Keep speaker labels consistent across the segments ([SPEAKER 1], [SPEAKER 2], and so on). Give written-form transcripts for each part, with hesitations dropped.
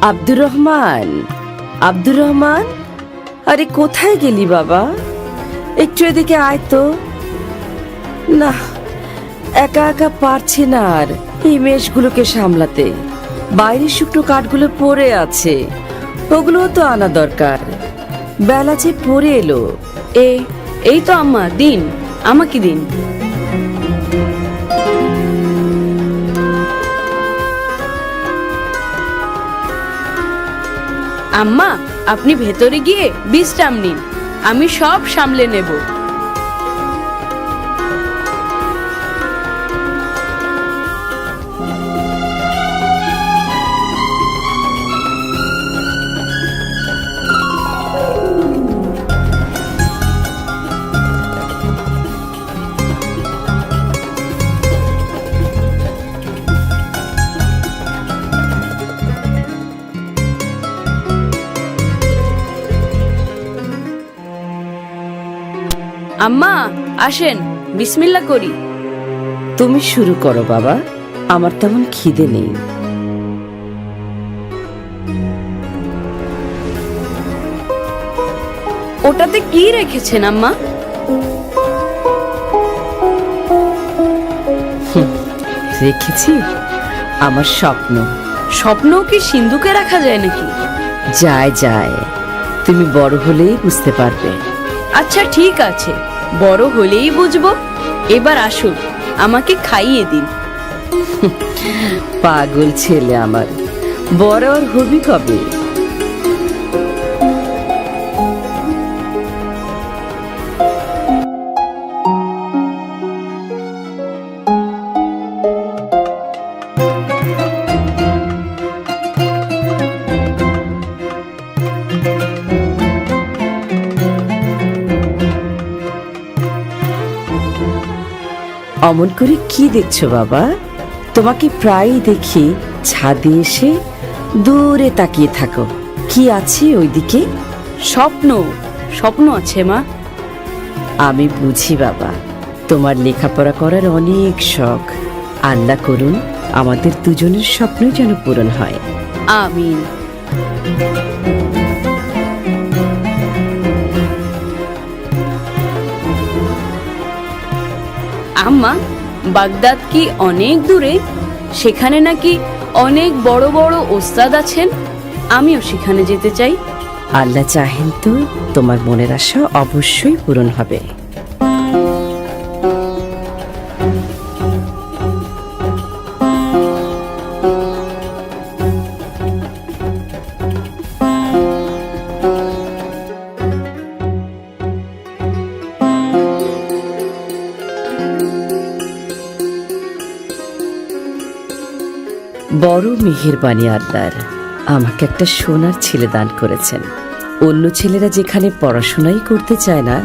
[SPEAKER 1] আব্দুর রহমান, আব্দুর রহমান, আরে কোথায় গেলি বাবা? একটু এদিকে আয় তো। না, একা একা পারছি না আর এই মেষগুলোকে সামলাতে। বাইরের শুকনো কাঠগুলো পড়ে আছে, ওগুলোও তো আনা দরকার। বেলা যে পড়ে এলো।
[SPEAKER 2] এই তো আম্মা, দিন, আমাকে দিন। আম্মা, আপনি ভেতরে গিয়ে বিশ্রাম নিন, আমি সব সামলে নেব। আম্মা আসেন, বিসমিল্লাহ করি।
[SPEAKER 1] তুমি শুরু করো বাবা, আমার তেমন খিদে নেই।
[SPEAKER 2] ওটাতে কি রেখেছেন আম্মা?
[SPEAKER 1] রেখেছি আমার স্বপ্ন।
[SPEAKER 2] স্বপ্নও কি সিন্ধুকে রাখা যায় নাকি?
[SPEAKER 1] যায় যায়, তুমি বড় হলেই বুঝতে পারবে।
[SPEAKER 2] আচ্ছা ঠিক আছে, বড় হলেই বুঝবো। এবার আসুন, আমাকে খাইয়ে দিন।
[SPEAKER 1] পাগল ছেলে আমার, বড় আর হবি কবে? অমন করে কি দেখছো বাবা? তোমাকে প্রায়ই দেখি ছাদে এসে দূরে তাকিয়ে থাকো। কি আছে ওইদিকে?
[SPEAKER 2] স্বপ্ন, স্বপ্ন আছে মা।
[SPEAKER 1] আমি বুঝি বাবা, তোমার লেখাপড়া করার অনেক শখ। আল্লাহ করুন আমাদের দুজনের স্বপ্নই যেন পূরণ হয়।
[SPEAKER 2] আমিন। আম্মা, বাগদাদ কি অনেক দূরে? সেখানে নাকি অনেক বড় বড় ওস্তাদ আছেন, আমিও সেখানে যেতে চাই।
[SPEAKER 1] আল্লাহ চাহেন তো তোমার মনের আশা অবশ্যই পূরণ হবে। বড় মেহেরবানি আল্লাহর, আমাকে একটা সোনার ছেলে দান করেছেন। অন্য ছেলেরা যেখানে পড়াশোনাই করতে চায় না,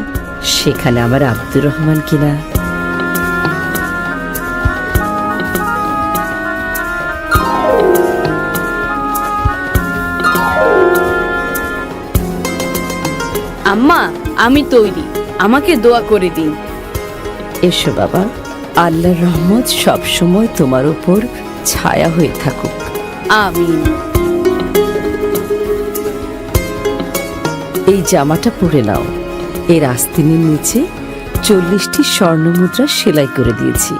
[SPEAKER 1] সেখানে আমার আব্দুর রহমান কিনা।
[SPEAKER 2] আম্মা, আমি তৈরি, আমাকে দোয়া করে দিন।
[SPEAKER 1] এসো বাবা, আল্লাহর রহমত সবসময় তোমার উপর ছায়া হয়ে থাকুক।
[SPEAKER 2] আমিন।
[SPEAKER 1] এই জামাটা পরে নাও, এর আস্তিনের নিচে 40টি স্বর্ণ মুদ্রা সেলাই করে দিয়েছি।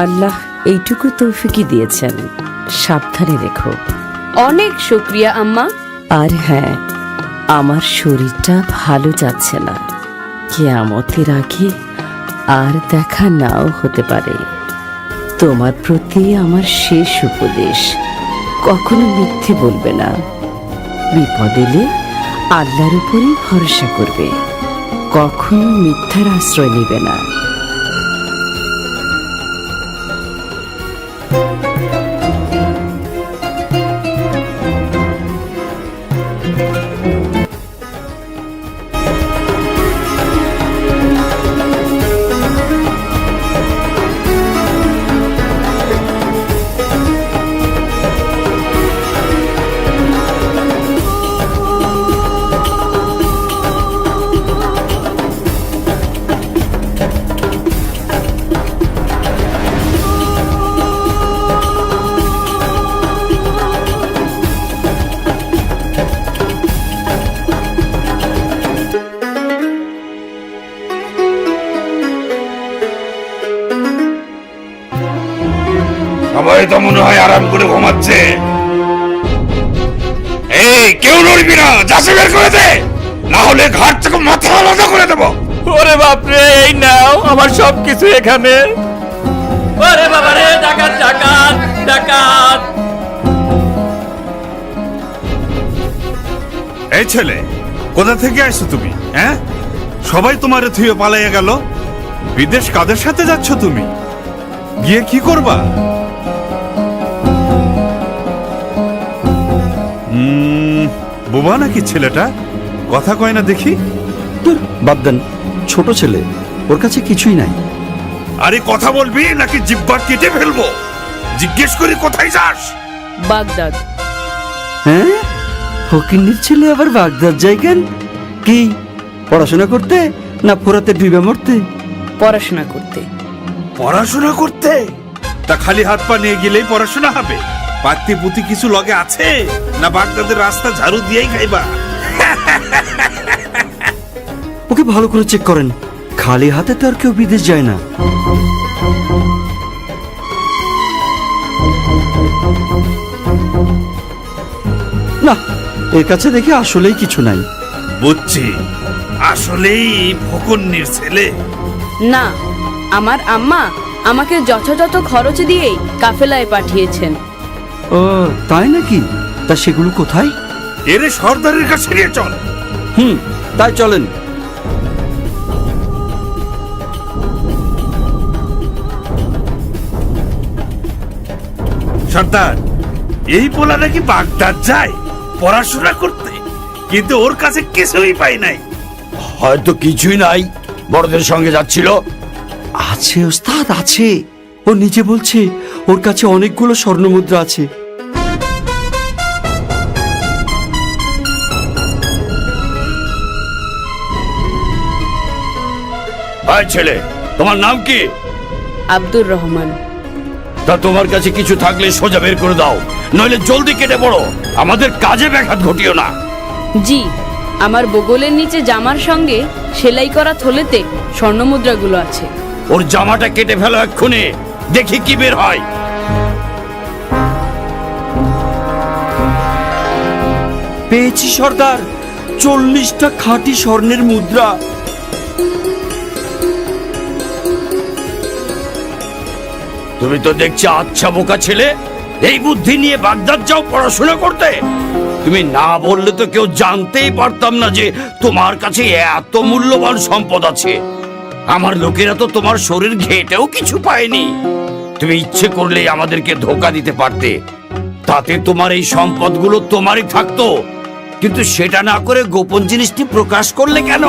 [SPEAKER 1] আল্লাহ এইটুকু তৌফিকই দিয়েছেন, সাবধানে রেখো।
[SPEAKER 2] অনেক শুকরিয়া আম্মা।
[SPEAKER 1] আর হ্যাঁ, আমার শরীরটা ভালো যাচ্ছে না, কিয়ামতের আগে আর দেখা নাও হতে পারে। তোমার প্রতি আমার শেষ উপদেশ, কখনো মিথ্যে বলবে না। বিপদ এলে আল্লাহর উপরই ভরসা করবে, কখনো মিথ্যার আশ্রয় নেবে না।
[SPEAKER 3] হয় আরাম করে ঘুমাচ্ছে। এই কেউ নড়বি না, যাচ্ছে বের করে দে, না হলে ঘাট থেকে মাথা আলাদা করে দেবো।
[SPEAKER 4] ওরে বাপরে, এই নাও আমার সবকিছু এখানে। ওরে বাবা রে, ডাকাত ডাকাত ডাকাত!
[SPEAKER 3] এই ছেলে, কোথা থেকে আসছো তুমি? হ্যাঁ, সবাই তোমারে থুয়ে পালাইয়া গেল। বিদেশ কাদের সাথে যাচ্ছ তুমি? গিয়ে কি করবা? বোবা নাকি ছেলেটা? কথা কয় না দেখি।
[SPEAKER 5] ধুর, বাদ দেন, ছোট ছেলে, ওর কাছে কিছুই নাই।
[SPEAKER 3] আরে কথা বলবি নাকি জিব্বা কেটে ফেলবো? জিজ্ঞেস করি কোথায় যাস?
[SPEAKER 2] বাগদাদ।
[SPEAKER 5] হ্যাঁ, ফকিন্নির ছেলে আবার বাগদাদ যায় কেন? কি পড়াশোনা করতে, না ফোরাতে ডুবে মরতে?
[SPEAKER 2] পড়াশোনা করতে।
[SPEAKER 3] পড়াশোনা করতে? তা খালি হাত পা নিয়ে গেলেই পড়াশোনা হবে? পাত্তি পুতি কিছু লগে আছে, না বাগদাদের রাস্তা ঝাড়ু দিয়েই খাইবা?
[SPEAKER 5] ওকে ভালো করে চেক করেন, খালি হাতে তো আর কেউ বিদেশ যায় না। না, এর কাছে দেখে আসলেই কিছু নাই।
[SPEAKER 3] বুঝছি, আসলেই ফকন্নির ছেলে।
[SPEAKER 2] না, আমার আম্মা আমাকে যথাযথ খরচ দিয়েই কাফেলায় পাঠিয়েছেন।
[SPEAKER 5] ও তাই নাকি? তা সেগুলো কোথায়?
[SPEAKER 3] এরে সর্দারের কাছে নিয়ে চল।
[SPEAKER 5] তাই চলেন।
[SPEAKER 3] সর্দার, এই পোলা নাকি বাগদাদ যায় পড়াশোনা করতে, কিন্তু ওর কাছে কিছুই পাই নাই।
[SPEAKER 6] হয়তো কিছুই নাই, বড়দের সঙ্গে যাচ্ছিল।
[SPEAKER 5] আছে ওস্তাদ, আছে। ও নিজে বলছে ওর কাছে অনেকগুলো স্বর্ণমুদ্রা আছে।
[SPEAKER 6] ভাই ছেলে, তোমার নাম কি?
[SPEAKER 2] আব্দুর রহমান।
[SPEAKER 6] তা তোমার কাছে কিছু থাকলে সোজা বের করে দাও, নইলে জলদি কেটে পড়ো, আমাদের কাজে ব্যাঘাত ঘটিও না।
[SPEAKER 2] জি, আমার বগলের নিচে জামার সঙ্গে সেলাই করা থলেতে স্বর্ণমুদ্রাগুলো আছে।
[SPEAKER 6] ওর জামাটা কেটে ফেলো এক্ষুনি, দেখি কি বের হয়।
[SPEAKER 5] পেয়েছি সর্দার, 40টা খাঁটি স্বর্ণের মুদ্রা।
[SPEAKER 6] তুমি তো দেখছি আচ্ছা বোকা ছেলে, এই বুদ্ধি নিয়ে বাগদাদ যাও পড়াশোনা করতে? তুমি না বললে তো কেউ জানতেই পারতাম না যে তোমার কাছে এত মূল্যবান সম্পদ আছে। আমার লোকেরা তো তোমার শরীর ঘেটেও কিছু পায়নি। তুমি ইচ্ছে করলেই আমাদেরকে ধোকা দিতে পারতে, তাতে তোমার এই সম্পদগুলো তোমারই থাকতো। কিন্তু সেটা না করে গোপন জিনিসটি প্রকাশ করলে কেন?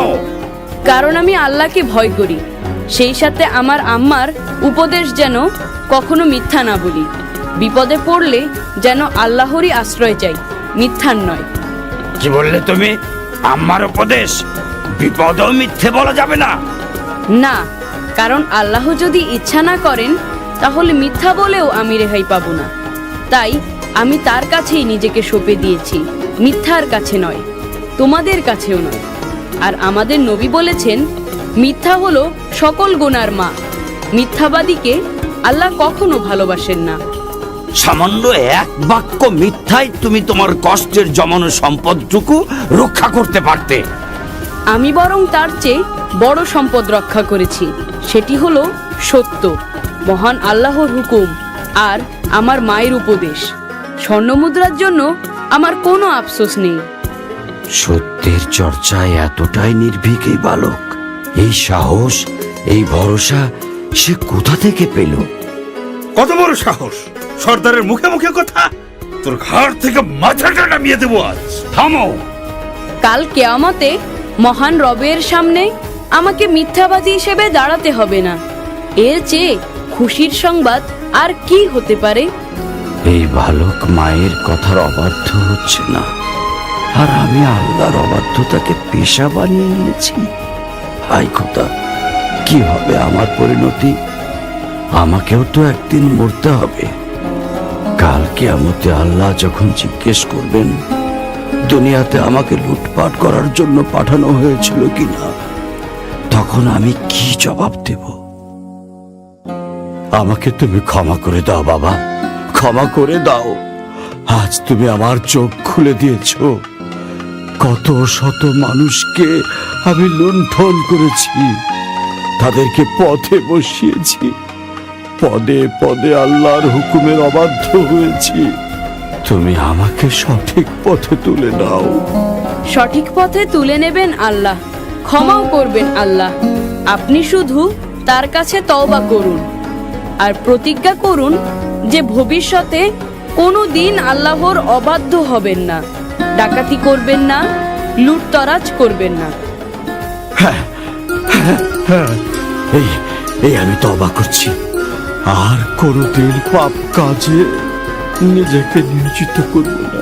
[SPEAKER 2] কারণ আমি আল্লাহকে ভয় করি, সেই সাথে আমার আম্মার উপদেশ যেন কখনো মিথ্যা না বলি। বিপদে পড়লে যেন আল্লাহরই আশ্রয় চাই, মিথ্যার নয়।
[SPEAKER 6] কি বললে তুমি? আমার উপদেশ? বিপদেও মিথ্যে বলা যাবে না।
[SPEAKER 2] না, কারণ আল্লাহ যদি ইচ্ছা না করেন তাহলে মিথ্যা বলেও আমি রেহাই পাবো না। তাই আমি তার কাছেই নিজেকে সঁপে দিয়েছি, মিথ্যার কাছে নয়, তোমাদের কাছেও নয়। আর আমাদের নবী বলেছেন, মিথ্যা হলো সকল গুনার মা। মিথ্যাবাদীকে আল্লাহ কখনো ভালোবাসেন না।
[SPEAKER 6] সামান্য এক বাক্য মিথ্যায় তুমি তোমার কষ্টের জমানো সম্পদটুকু রক্ষা করতে পারতে।
[SPEAKER 2] আমি বরং তার চেয়ে বড় সম্পদ রক্ষা করেছি, সেটি হলো সত্য, মহান আল্লাহর হুকুম আর আমার মায়ের উপদেশ। স্বর্ণমুদ্রার জন্য আমার কোনো আফসোস নেই।
[SPEAKER 6] সত্যের চর্চায় এতটাই নির্ভীক এই বালক, এই সাহস, এই ভরসা সে কোথা থেকে পেল?
[SPEAKER 3] কত বড় সাহস! সর্দারের মুখে মুখে কথা! তোর ঘাড় থেকে মাথাটা নামিয়ে দেবো আজ।
[SPEAKER 6] থামো!
[SPEAKER 2] কাল কিয়ামতে মহান রবের সামনে আমাকে মিথ্যাবাদী হিসেবে দাঁড়াতে হবে না। এর চেয়ে খুশির সংবাদ আর কি হতে পারে?
[SPEAKER 6] এই বালক মায়ের কথার অবাধ্য হচ্ছে না, আর আমি আল্লাহর অবাধ্যতাকে পেশা বানিয়ে নিয়েছি। হায় খোদা, কি হবে আমার পরিণতি? আমাকেও তো একদিন মরতে হবে। কাল কিয়ামতে আল্লাহ যখন জিজ্ঞেস করবেন দুনিয়াতে আমাকে লুটপাট করার জন্য পাঠানো হয়েছিল কিনা, তখন আমি কি জবাব দেব? আমাকে তুমি ক্ষমা করে দাও বাবা, ক্ষমা করে দাও। আজ তুমি আমার চোখ খুলে দিয়েছো। কত শত মানুষকে আমি লুণ্ঠন করেছি, তাদেরকে পথে বসিয়েছি, পদে পদে আল্লাহর হুকুমের অবাধ্য হয়েছি। তুমি আমাকে সঠিক পথে তুলে নাও।
[SPEAKER 2] সঠিক পথে তুলে নেবেন আল্লাহ, ক্ষমাও করবেন আল্লাহ। আপনি শুধু তার কাছে তওবা করুন আর প্রতিজ্ঞা করুন যে ভবিষ্যতে কোনো দিন আল্লাহর অবাধ্য হবেন না, ডাকাতি করবেন না, লুটতরাজ করবেন না।
[SPEAKER 6] এই এই আমি তওবা করছি, আর কোনোদিন পাপ কাজে নিজেকে নিয়োজিত করব না।